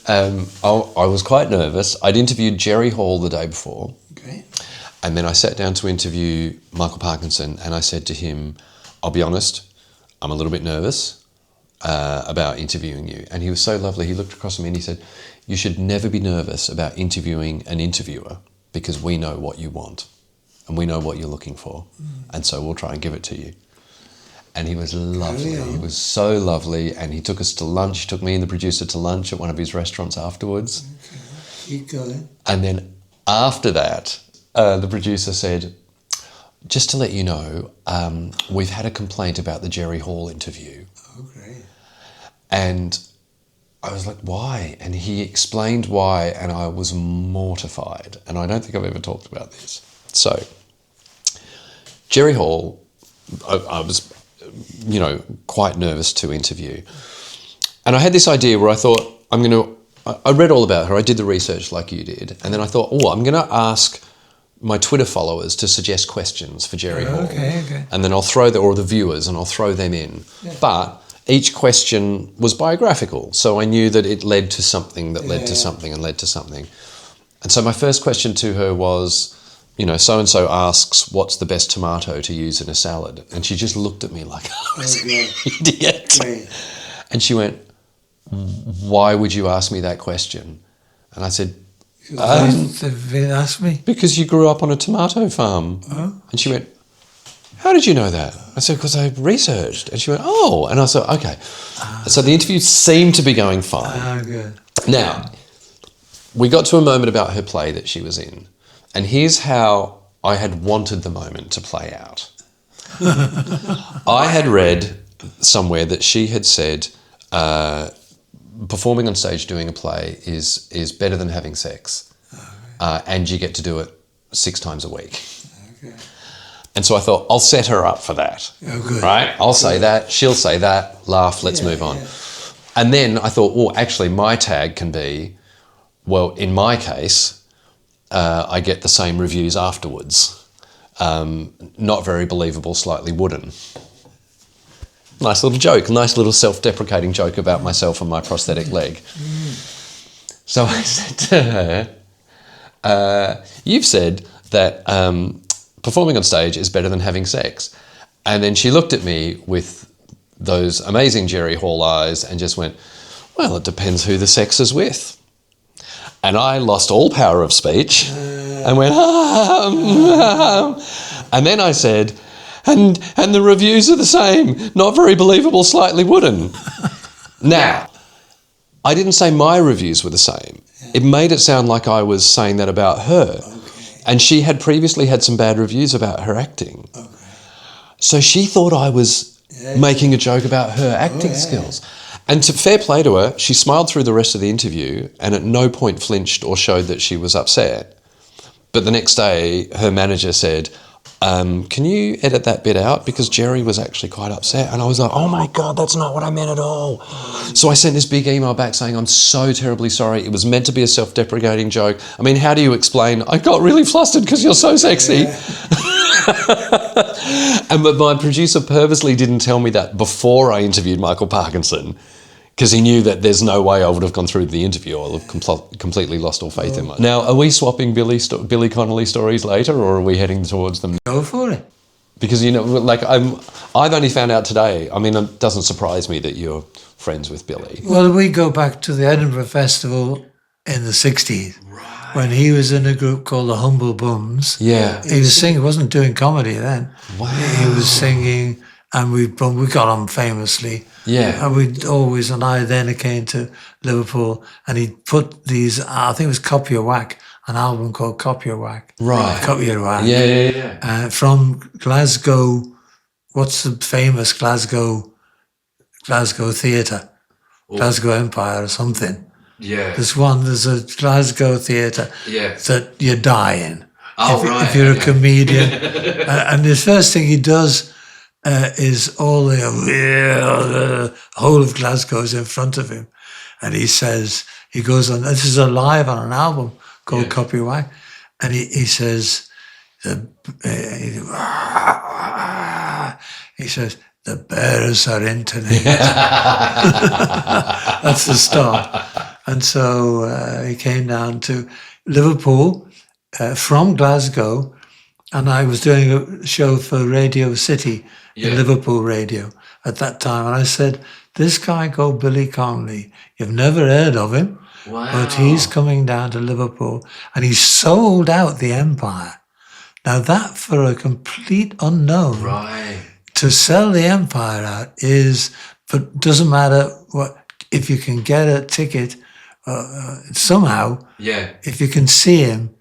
I was quite nervous. I'd interviewed Jerry Hall the day before. Okay. And then I sat down to interview Michael Parkinson, and I said to him, I'll be honest, I'm a little bit nervous about interviewing you. And he was so lovely. He looked across at me and he said, you should never be nervous about interviewing an interviewer, because we know what you want and we know what you're looking for. And so we'll try and give it to you. And he was lovely. He was so lovely. And he took us to lunch. He took me and the producer to lunch at one of his restaurants afterwards. Okay. Keep going. And then after that, the producer said, just to let you know, we've had a complaint about the Jerry Hall interview. Oh, great. And I was like, why? And he explained why, and I was mortified. And I don't think I've ever talked about this. So, Jerry Hall, I was, quite nervous to interview. And I had this idea where I thought, I read all about her. I did the research like you did. And then I thought, I'm going to ask my Twitter followers to suggest questions for Jerry Hall. Okay. And then I'll throw or the viewers, and I'll throw them in. Yeah. But each question was biographical. So I knew that it led to something that led to something and led to something. And so my first question to her was, so-and-so asks, what's the best tomato to use in a salad? And she just looked at me like I was an idiot. Right. And she went, why would you ask me that question? And I said, ask me? Because you grew up on a tomato farm. Huh? And she went, how did you know that? I said, because I researched. And she went, oh. And I said, okay. So the interview seemed to be going fine. Good. Now, we got to a moment about her play that she was in. And here's how I had wanted the moment to play out. I had read somewhere that she had said, performing on stage doing a play is better than having sex, and you get to do it 6 times a week.
Okay.
And so I thought, I'll set her up for that.
Oh, good.
Right? I'll say that, she'll say that, laugh, let's move on. Yeah. And then I thought, oh, actually my tag can be, well, in my case, I get the same reviews afterwards. Not very believable, slightly wooden. Nice little joke, nice little self-deprecating joke about myself and my prosthetic leg. So I said to her, you've said that performing on stage is better than having sex. And then she looked at me with those amazing Jerry Hall eyes and just went, well, it depends who the sex is with. And I lost all power of speech and went, and then I said, and the reviews are the same, not very believable, slightly wooden. Now, I didn't say my reviews were the same. It made it sound like I was saying that about her. Okay. And she had previously had some bad reviews about her acting. Okay. So she thought I was making a joke about her acting skills. And to fair play to her, she smiled through the rest of the interview and at no point flinched or showed that she was upset. But the next day, her manager said, can you edit that bit out? Because Jerry was actually quite upset. And I was like, oh my God, that's not what I meant at all. So I sent this big email back saying, I'm so terribly sorry. It was meant to be a self-deprecating joke. I mean, how do you explain? I got really flustered because you're so sexy. But my producer purposely didn't tell me that before I interviewed Michael Parkinson, because he knew that there's no way I would have gone through the interview. I'll have completely lost all faith in myself. Now, are we swapping Billy Connolly stories later, or are we heading towards them?
Go for it.
Because, you know, like I've only found out today. I mean, it doesn't surprise me that you're friends with Billy.
Well, we go back to the Edinburgh Festival in the 60s. Right. When he was in a group called the Humble Bums.
Yeah.
He was singing, he wasn't doing comedy then.
Wow.
He was singing, and we got on famously.
Yeah.
And I then came to Liverpool, and he put these, I think it was Cop Your Whack, an album called Cop Your Whack.
Right.
Cop Your Whack.
Yeah.
From Glasgow, what's the famous Glasgow theatre? Glasgow Empire or something.
Yeah.
There's a Glasgow theatre that you die in.
If
you're a comedian. And the first thing he does is all the whole of Glasgow's in front of him. And he says, he goes on, this is live on an album called Copy Whack. And he says, he says, the bears are in tonight. That's the start. And so he came down to Liverpool from Glasgow, and I was doing a show for Radio City in Liverpool Radio at that time. And I said, this guy called Billy Connolly, you've never heard of him, but he's coming down to Liverpool, and he sold out the Empire. Now that, for a complete unknown, to sell the Empire out but doesn't matter what, if you can get a ticket somehow, if you can see him,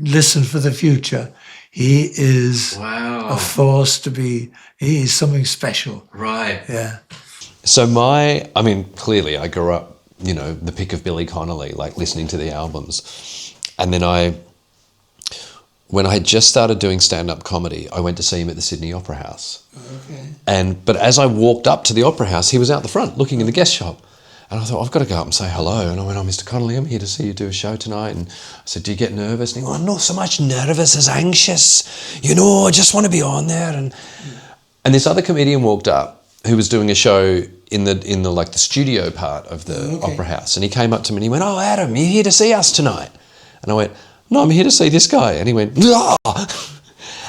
listen for the future, he is a force to be, he is something special. Right. Yeah.
So clearly I grew up, you know, the pick of Billy Connolly, like listening to the albums. And then when I had just started doing stand-up comedy, I went to see him at the Sydney Opera House. Okay. But as I walked up to the Opera House, he was out the front looking in the guest shop. And I thought, I've got to go up and say hello. And I went, Mr. Connolly, I'm here to see you do a show tonight. And I said, do you get nervous? And he went, not so much nervous as anxious. You know, I just want to be on there. And this other comedian walked up who was doing a show in the like the studio part of the Opera House. And he came up to me and he went, oh, Adam, you're here to see us tonight? And I went, no, I'm here to see this guy. And he went, ah!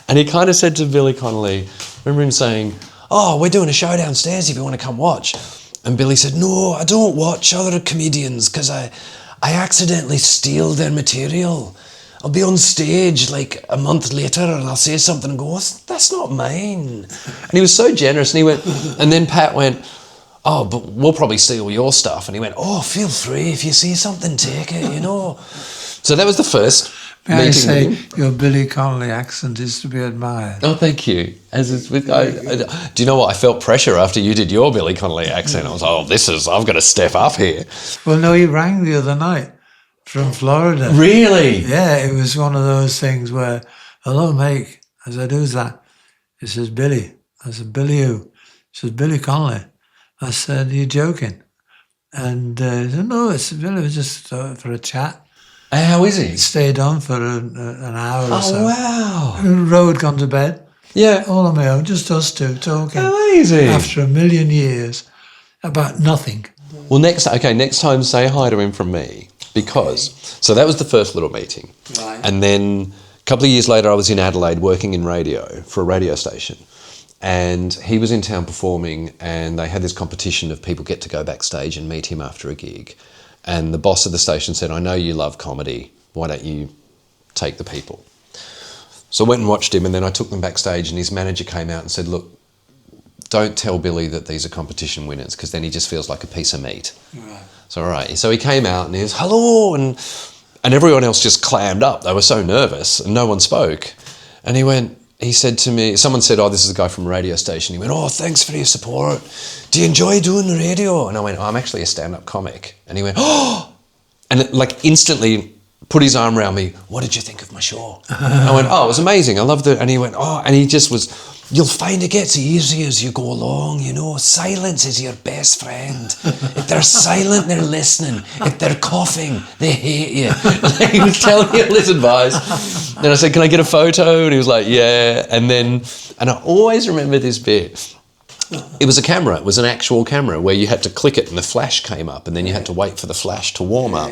And he kind of said to Billy Connolly, remember him saying, oh, we're doing a show downstairs if you want to come watch. And Billy said, no, I don't watch other comedians because I accidentally steal their material. I'll be on stage like a month later and I'll say something and go, that's not mine. And he was so generous. And he went, and then Pat went, oh, but we'll probably steal your stuff. And he went, oh, feel free. If you see something, take it, you know. So that was the first.
May I
meeting
say,
with him.
your Billy Connolly accent is to be admired.
Oh, thank you. As is with, do you know what? I felt pressure after you did your Billy Connolly accent. I was like, I've got to step up here.
Well, no, he rang the other night from Florida.
Really?
Yeah, it was one of those things where, hello, mate. I said, who's that? He says, Billy. I said, Billy who? He says, Billy Connolly. I said, are you joking? And he said, no, it's Billy. It was just for a chat.
How is he?
Stayed on for an hour or so.
Oh, wow.
And Ro had gone to bed.
Yeah.
All on my own, just us two talking.
Amazing.
After a million years about nothing.
Well, next time say hi to him from me, because, so that was the first little meeting.
Right.
And then a couple of years later, I was in Adelaide working in radio for a radio station. And he was in town performing, and they had this competition of people get to go backstage and meet him after a gig. And the boss of the station said, I know you love comedy, why don't you take the people? So I went and watched him, and then I took them backstage, and his manager came out and said, look, don't tell Billy that these are competition winners, because then he just feels like a piece of meat.
Right.
So, all right. So he came out and he was, hello, and everyone else just clammed up. They were so nervous, and no one spoke. And he said to me, someone said, oh, this is a guy from a radio station. He went, oh, thanks for your support. Do you enjoy doing the radio? And I went, oh, I'm actually a stand-up comic. And he went, oh, and instantly put his arm around me. What did you think of my show? I went, oh, it was amazing. I loved it. And he went, oh, and he just was, you'll find it gets easier as you go along, you know. Silence is your best friend. If they're silent, they're listening. If they're coughing, they hate you. Like, he was telling me all this advice. Then I said, can I get a photo? And he was like, yeah. And I always remember this bit. It was a camera. It was an actual camera where you had to click it and the flash came up, and then you had to wait for the flash to warm up.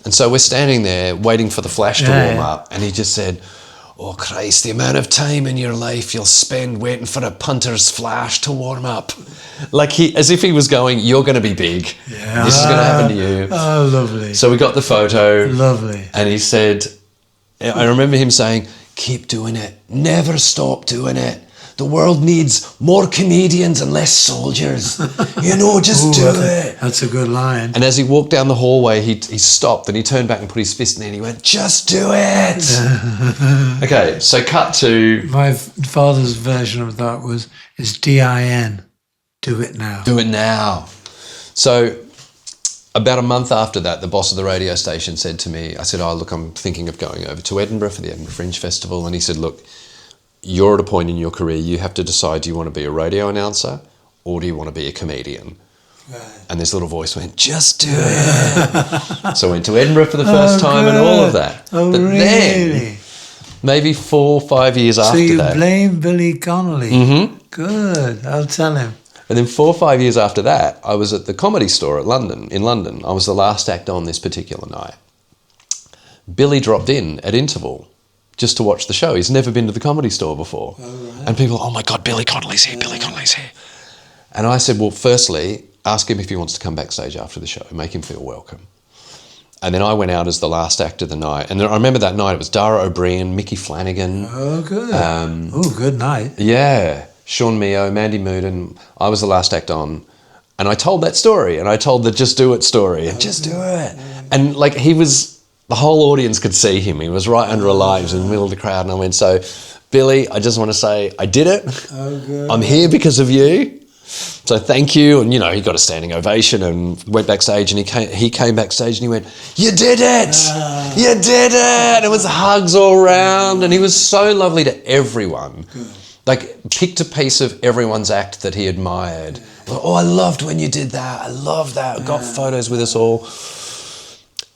And so we're standing there waiting for the flash to warm up, and he just said, oh Christ, the amount of time in your life you'll spend waiting for a punter's flash to warm up. Like as if he was going, you're going to be big. Yeah. This is going to happen to you.
Oh, lovely.
So we got the photo.
Lovely.
And he said, I remember him saying, keep doing it. Never stop doing it. The world needs more comedians and less soldiers. You know, just do it.
That's a good line.
And as he walked down the hallway, he stopped and he turned back and put his fist in there and he went, just do it. Okay, so cut to...
My father's version of that is DIN. Do it now.
Do it now. So about a month after that, the boss of the radio station said to me, I said, oh, look, I'm thinking of going over to Edinburgh for the Edinburgh Fringe Festival. And he said, look, you're at a point in your career, you have to decide, do you want to be a radio announcer or do you want to be a comedian? Right. And this little voice went, just do it. So I went to Edinburgh for the first time and all of that.
Oh,
but
really?
Then, maybe 4 or 5 years after that.
So you blame Billy Connolly?
Mm-hmm.
Good, I'll tell him.
And then 4 or 5 years after that, I was at the Comedy Store in London. I was the last act on this particular night. Billy dropped in at interval just to watch the show. He's never been to the Comedy Store before. Oh, right. And people, oh my God, Billy Connolly's here, Billy Connolly's here. And I said, well, firstly, ask him if he wants to come backstage after the show, make him feel welcome. And then I went out as the last act of the night. And I remember that night, it was Dara O'Brien, Mickey Flanagan.
Oh, good. Good night.
Yeah. Sean Mio, Mandy Mooden. I was the last act on. And I told that story, and I told the just do it story, and just do it. And like the whole audience could see him. He was right under a light, in the middle of the crowd. And I went, so, Billy, I just want to say, I did it.
Oh, good.
I'm here because of you. So thank you. And, you know, he got a standing ovation and went backstage, and he came backstage and he went, you did it. You did it. And it was hugs all around. And he was so lovely to everyone. Good. Like, picked a piece of everyone's act that he admired. Oh, I loved when you did that. I love that. Got photos with us all.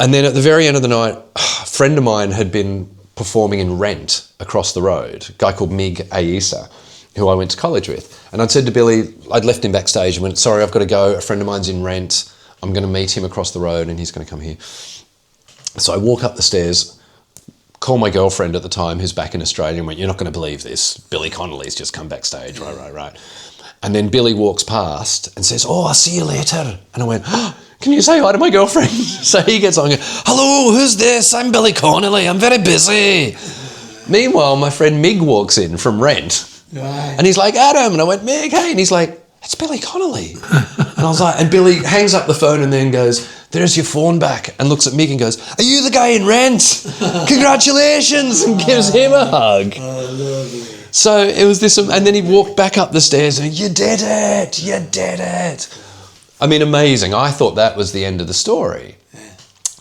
And then at the very end of the night, a friend of mine had been performing in Rent across the road, a guy called Mig Aisa, who I went to college with. And I'd said to Billy, I'd left him backstage and went, sorry, I've got to go. A friend of mine's in Rent. I'm going to meet him across the road and he's going to come here. So I walk up the stairs, call my girlfriend at the time, who's back in Australia, and went, you're not going to believe this. Billy Connolly's just come backstage. Right. And then Billy walks past and says, oh, I'll see you later. And I went, oh, can you say hi to my girlfriend? So he gets on and goes, hello, who's this? I'm Billy Connolly. I'm very busy. Meanwhile, my friend Mig walks in from Rent. Right. And he's like, Adam. And I went, Mig, hey. And he's like, "It's Billy Connolly." And I was like, and Billy hangs up the phone and then goes, "There's your phone back," and looks at Mick and goes, "Are you the guy in Rent? Congratulations," and gives him a hug.
Lovely.
So it was this, and then he walked back up the stairs and, "You did it, you did it." I mean, amazing. I thought that was the end of the story.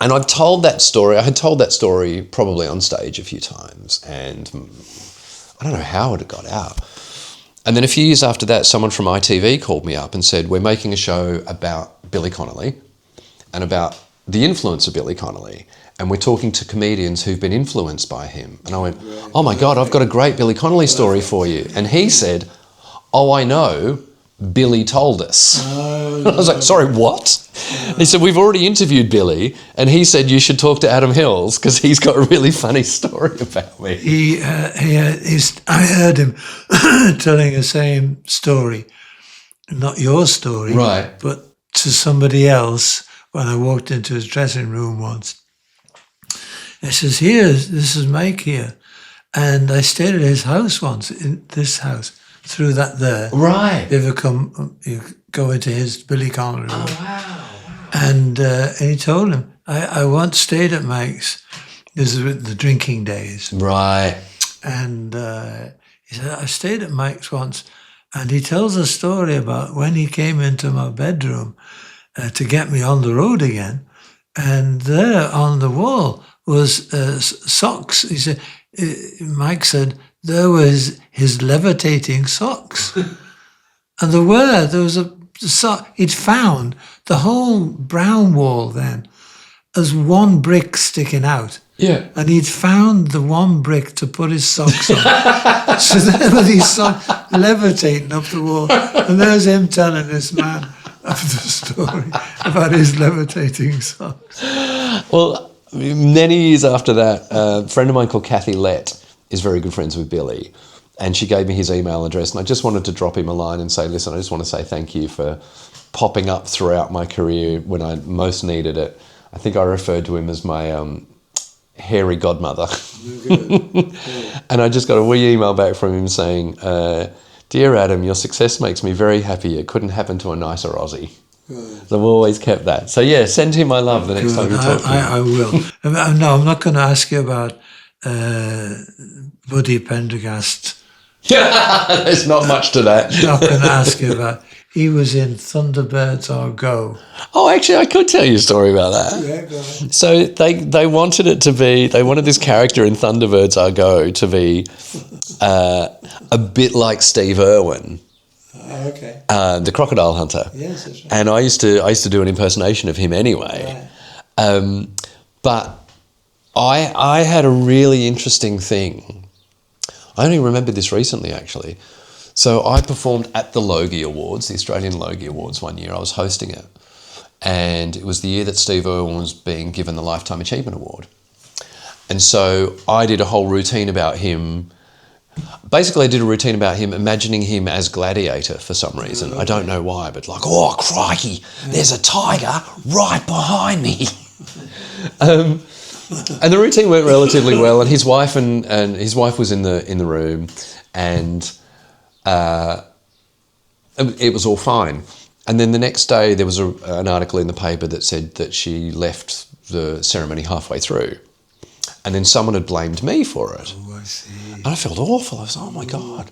And I had told that story probably on stage a few times, and I don't know how it had got out. And then a few years after that, someone from ITV called me up and said, "We're making a show about Billy Connolly and about the influence of Billy Connolly. And we're talking to comedians who've been influenced by him." And I went, "Oh my God, I've got a great Billy Connolly story for you." And he said, "Oh, I know, Billy told us." And I was like, "Sorry, what?" He said, "We've already interviewed Billy, and he said you should talk to Adam Hills because he's got a really funny story about me."
I heard him telling the same story, not your story,
Right.
but to somebody else when I walked into his dressing room once. He says, this is Mike here. And I stayed at his house once, in this house, through that there.
Right.
If you go into his Billy Connolly room.
Oh, wow.
And he told him, I once stayed at Mike's. This is with the drinking days.
Right.
And he said, I stayed at Mike's once. And he tells a story about when he came into my bedroom to get me on the road again. And there on the wall was socks. He said, Mike said, there was his levitating socks. And there was a sock. He'd found the whole brown wall then as one brick sticking out.
Yeah.
And he'd found the one brick to put his socks on. So there were these socks levitating up the wall. And there's him telling this man of the story about his levitating socks.
Well, many years after that, a friend of mine called Kathy Lett is very good friends with Billy. And she gave me his email address. And I just wanted to drop him a line and say, "Listen, I just want to say thank you for popping up throughout my career when I most needed it." I think I referred to him as my hairy godmother. And I just got a wee email back from him saying, "Dear Adam, your success makes me very happy. It couldn't happen to a nicer Aussie."
Good.
So I've always kept that. So yeah, send him my love the next time you talk to him.
I will. No, I'm not going to ask you about Buddy Pendergast.
There's not much to that.
I'm not going to ask you about. He was in Thunderbirds Are Go.
Oh, actually, I could tell you a story about that.
Yeah, go on.
So they wanted it to be, they wanted this character in Thunderbirds Are Go to be a bit like Steve Irwin,
Okay.
the crocodile hunter.
Yes, that's right.
And I used to do an impersonation of him anyway.
Right.
But I had a really interesting thing. I only remembered this recently, actually. So I performed at the Logie Awards, the Australian Logie Awards one year. I was hosting it. And it was the year that Steve Irwin was being given the Lifetime Achievement Award. And so I did a whole routine about him. Basically, I did a routine about him, imagining him as Gladiator for some reason. I don't know why, but like, oh, crikey, there's a tiger right behind me. And the routine went relatively well, and his wife and his wife was in the room, and it was all fine. And then the next day there was an article in the paper that said that she left the ceremony halfway through, and then someone had blamed me for it.
Oh, I see.
And I felt awful. I was, oh my God.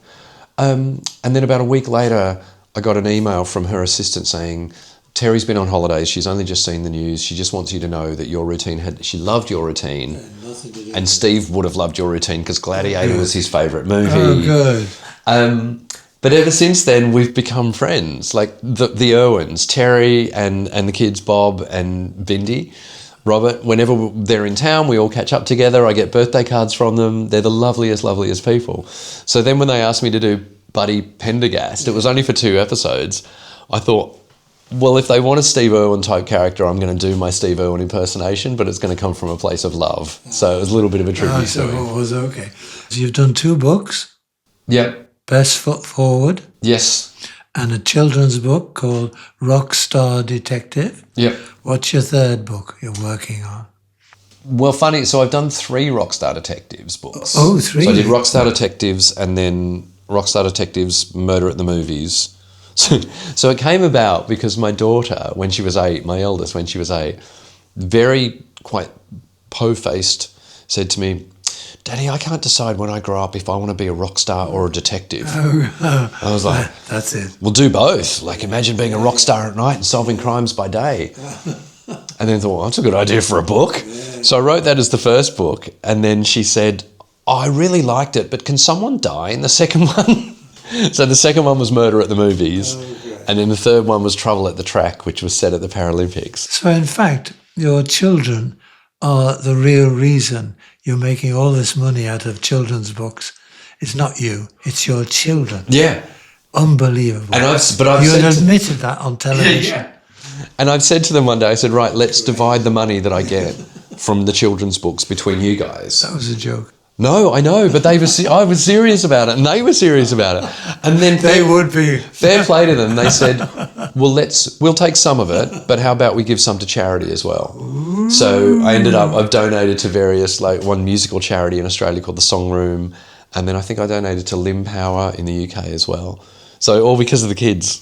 And then about a week later, I got an email from her assistant saying, "Terry's been on holidays. She's only just seen the news. She just wants you to know that your routine she loved your routine. And Steve would have loved your routine because Gladiator was his favourite movie."
Oh, good.
But ever since then, we've become friends. Like the Irwins, Terry and the kids, Bob and Bindi, Robert, whenever they're in town, we all catch up together. I get birthday cards from them. They're the loveliest people. So then when they asked me to do Buddy Pendergast, it was only for 2 episodes. I thought, well, if they want a Steve Irwin type character, I'm going to do my Steve Irwin impersonation, but it's going to come from a place of love. So it was a little bit of a tribute
So
to him.
it was okay. So you've done 2 books,
Yep.
Best Foot Forward,
Yes.
and a children's book called Rockstar Detective.
Yep.
What's your 3rd book you're working on?
Well, funny. So I've done 3 Rockstar Detectives books.
Oh, 3.
So I did Rockstar Detectives and then Rockstar Detectives Murder at the Movies. So it came about because my daughter, when she was 8, my eldest, when she was 8, very quite po-faced, said to me, "Daddy, I can't decide when I grow up if I want to be a rock star or a detective." I was like,
that's it.
"We'll do both. Like, imagine being a rock star at night and solving crimes by day." And then thought, well, that's a good idea for a book. So I wrote that as the first book. And then she said, "I really liked it, but can someone die in the second one?" So the second one was Murder at the Movies. And then the third one was Trouble at the Track, which was set at the Paralympics.
So in fact, your children are the real reason you're making all this money out of children's books. It's not you, it's your children.
Yeah.
Unbelievable.
And
you had admitted that on television.
Yeah. And I've said to them one day, I said, right, let's divide the money that I get from the children's books between you guys.
That was a joke.
No, I know, but I was serious about it, and they were serious about it. And then
they would be.
Fair play to them. They said, well, we'll take some of it, but how about we give some to charity as well? Ooh. So I've donated to various, like one musical charity in Australia called the Song Room, and then I think I donated to Limb Power in the UK as well. So all because of the kids.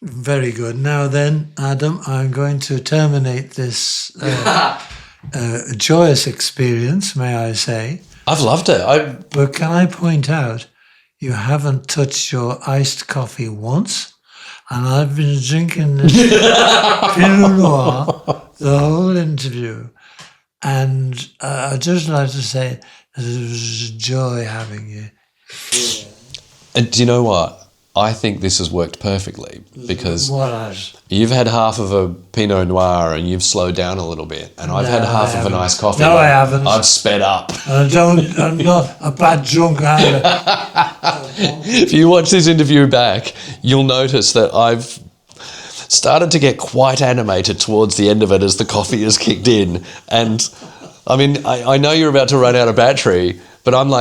Very good. Now then, Adam, I'm going to terminate this joyous experience, may I say.
I've loved it.
But can I point out, you haven't touched your iced coffee once, and I've been drinking this Pinot Noir the whole interview. And I'd just like to say that it was a joy having you. Yeah.
And do you know what? I think this has worked perfectly because you've had half of a Pinot Noir and you've slowed down a little bit, and I've had half of an iced coffee.
No, I haven't.
I've sped up.
I'm not a bad drunk either.
If you watch this interview back, you'll notice that I've started to get quite animated towards the end of it as the coffee has kicked in. And I mean, I know you're about to run out of battery, but I'm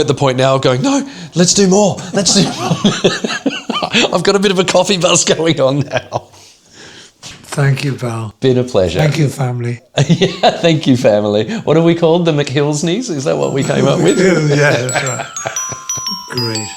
at the point now of going, no, let's do more. Let's do more. I've got a bit of a coffee buzz going on now.
Thank you, pal.
Been a pleasure.
Thank you, family.
Yeah, thank you, family. What are we called? The McHillsneys? Is that what we came up with?
Yeah, that's right. Great.